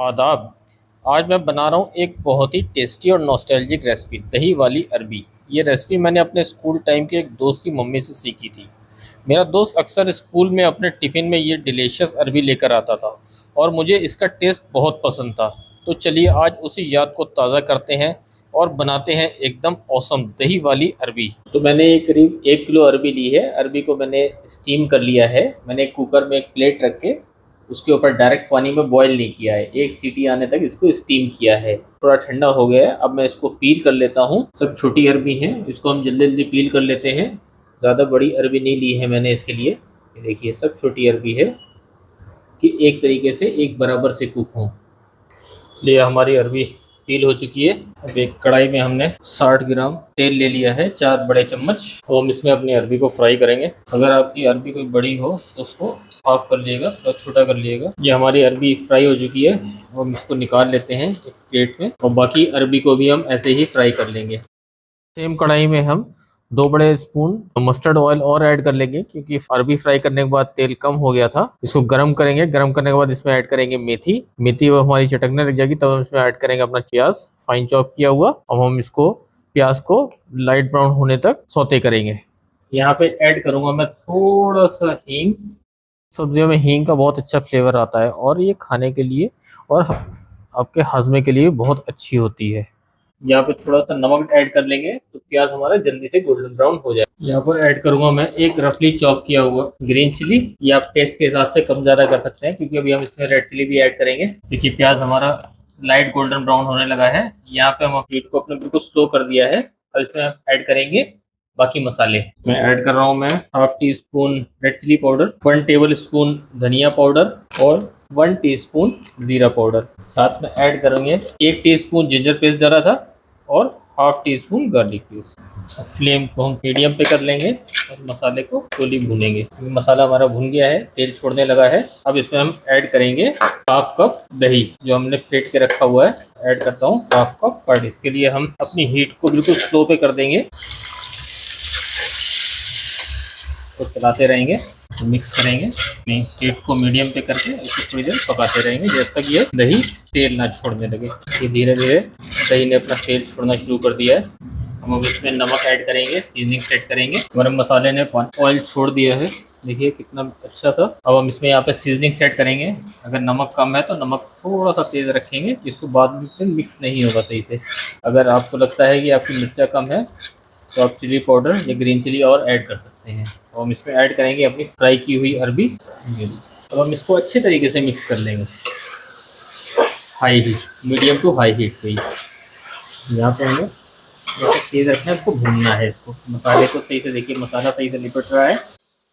आदाब। आज मैं बना रहा हूँ एक बहुत ही टेस्टी और नॉस्टैल्जिक रेसिपी, दही वाली अरबी। ये रेसिपी मैंने अपने स्कूल टाइम के एक दोस्त की मम्मी से सीखी थी। मेरा दोस्त अक्सर स्कूल में अपने टिफ़िन में ये डिलीशियस अरबी लेकर आता था और मुझे इसका टेस्ट बहुत पसंद था। तो चलिए आज उसी याद को ताज़ा करते हैं और बनाते हैं एकदम औसम दही वाली अरबी। तो मैंने करीब 1 किलो अरबी ली है। अरबी को मैंने स्टीम कर लिया है। मैंने कुकर में एक प्लेट रख के उसके ऊपर डायरेक्ट पानी में बॉईल नहीं किया है, एक सीटी आने तक इसको स्टीम किया है। थोड़ा ठंडा हो गया है, अब मैं इसको पील कर लेता हूँ। सब छोटी अरबी है, इसको हम जल्दी जल्दी पील कर लेते हैं। ज़्यादा बड़ी अरबी नहीं ली है मैंने इसके लिए। ये देखिए सब छोटी अरबी है कि एक तरीके से एक बराबर से कुक हों। लिए हमारी अरबी पील हो चुकी है। अब एक कढ़ाई में हमने 60 ग्राम तेल ले लिया है, 4 बड़े चम्मच। तो हम इसमें अपनी अरबी को फ्राई करेंगे। अगर आपकी अरबी कोई बड़ी हो तो उसको हाफ कर लीजिएगा, थोड़ा छोटा कर लीजिएगा। ये हमारी अरबी फ्राई हो चुकी है, हम इसको निकाल लेते हैं एक प्लेट में और बाकी अरबी को भी हम ऐसे ही फ्राई कर लेंगे। सेम कढ़ाई में हम 2 बड़े स्पून मस्टर्ड ऑयल और ऐड कर लेंगे, क्योंकि अरबी फ्राई करने के बाद तेल कम हो गया था। इसको गरम करेंगे। गरम करने के बाद इसमें ऐड करेंगे मेथी। मेथी वो हमारी चटकने लग जाएगी, तब हम इसमें ऐड करेंगे अपना प्याज फाइन चॉप किया हुआ। अब हम इसको प्याज को लाइट ब्राउन होने तक सौते करेंगे। यहाँ पे ऐड करूंगा मैं थोड़ा सा हींग। सब्जियों में हींग का बहुत अच्छा फ्लेवर आता है और ये खाने के लिए और आपके हाजमे के लिए बहुत अच्छी होती है। यहाँ पे थोड़ा सा नमक ऐड कर लेंगे तो प्याज हमारा जल्दी से गोल्डन ब्राउन हो जाए। यहाँ पर ऐड करूंगा मैं एक रफली चॉप किया हुआ ग्रीन चिली। ये आप टेस्ट के हिसाब से कम ज्यादा कर सकते हैं, क्योंकि अभी हम इसमें रेड चिली भी ऐड करेंगे। देखिए प्याज हमारा लाइट गोल्डन ब्राउन होने लगा है। यहाँ पे हम हीट को अपने बिल्कुल स्लो कर दिया है। अब इसमें हम ऐड करेंगे बाकी मसाले। मैं ऐड कर रहा हूँ मैं half teaspoon red chilli powder, 1 tablespoon धनिया पाउडर और 1 टीस्पून जीरा पाउडर। साथ में ऐड करेंगे 1 टीस्पून जिंजर पेस्ट डाला था और half tea spoon garlic paste. Flame को हम मीडियम पे कर लेंगे और मसाले को स्लोली भूनेंगे। मसाला हमारा भुन गया है, तेल छोड़ने लगा है। अब इसमें हम ऐड करेंगे हाफ कप दही जो हमने फेंट के रखा हुआ है। ऐड करता हूँ हाफ कप कर्ड। इसके लिए हम अपनी हीट को बिल्कुल स्लो पे कर देंगे और चलाते रहेंगे, मिक्स करेंगे। हीट को मीडियम पे करके इसे थोड़ी देर पकाते रहेंगे जब तक ये दही तेल ना छोड़ने लगे। ये धीरे धीरे दही ने अपना तेल छोड़ना शुरू कर दिया है। हम अब इसमें नमक ऐड करेंगे, सीजनिंग सेट करेंगे। गरम मसाले ने ऑयल छोड़ दिया है, देखिए कितना अच्छा था। अब हम इसमें यहाँ पे सीजनिंग सेट करेंगे। अगर नमक कम है तो नमक थोड़ा सा तेज़ रखेंगे, जिसको बाद में मिक्स नहीं होगा सही से। अगर आपको लगता है कि आपकी मिर्चा कम है तो आप चिली पाउडर या ग्रीन चिली और ऐड कर सकते हैं। और हम इसमें ऐड करेंगे अपनी फ्राई की हुई अरबी। अब हम इसको अच्छे तरीके से मिक्स कर लेंगे, high heat, medium to high heat पे। यहाँ पे हमें तेज रखना है, इसको भूनना है। इसको मसाले को सही से देखिए, मसाला सही से लिपट रहा है।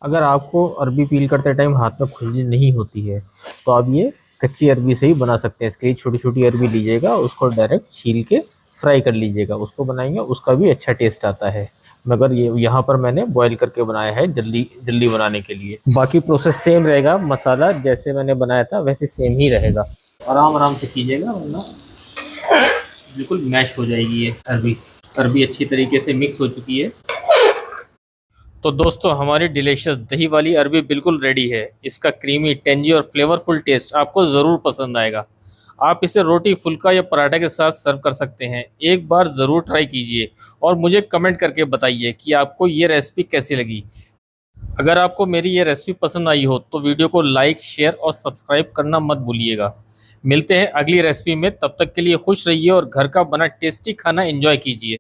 अगर आपको अरबी पील करते टाइम हाथ में खुजली नहीं होती है तो आप ये कच्ची अरबी से ही बना सकते हैं। इसके लिए छोटी छोटी अरबी लीजिएगा, उसको डायरेक्ट छील के फ्राई कर लीजिएगा, उसको बनाएंगे, उसका भी अच्छा टेस्ट आता है। मगर ये यहाँ पर मैंने बॉईल करके बनाया है जल्दी जल्दी बनाने के लिए। बाकी प्रोसेस सेम रहेगा, मसाला जैसे मैंने बनाया था वैसे सेम ही रहेगा। आराम आराम से कीजिएगा वरना बिल्कुल मैश हो जाएगी ये अरबी। अरबी अच्छी तरीके से मिक्स हो चुकी है। तो दोस्तों हमारी डिलीशियस दही वाली अरबी बिल्कुल रेडी है। इसका क्रीमी, टेंजी और फ्लेवरफुल टेस्ट आपको ज़रूर पसंद आएगा। आप इसे रोटी, फुल्का या पराठे के साथ सर्व कर सकते हैं। एक बार ज़रूर ट्राई कीजिए और मुझे कमेंट करके बताइए कि आपको ये रेसिपी कैसी लगी। अगर आपको मेरी ये रेसिपी पसंद आई हो तो वीडियो को लाइक, शेयर और सब्सक्राइब करना मत भूलिएगा। मिलते हैं अगली रेसिपी में, तब तक के लिए खुश रहिए और घर का बना टेस्टी खाना एंजॉय कीजिए।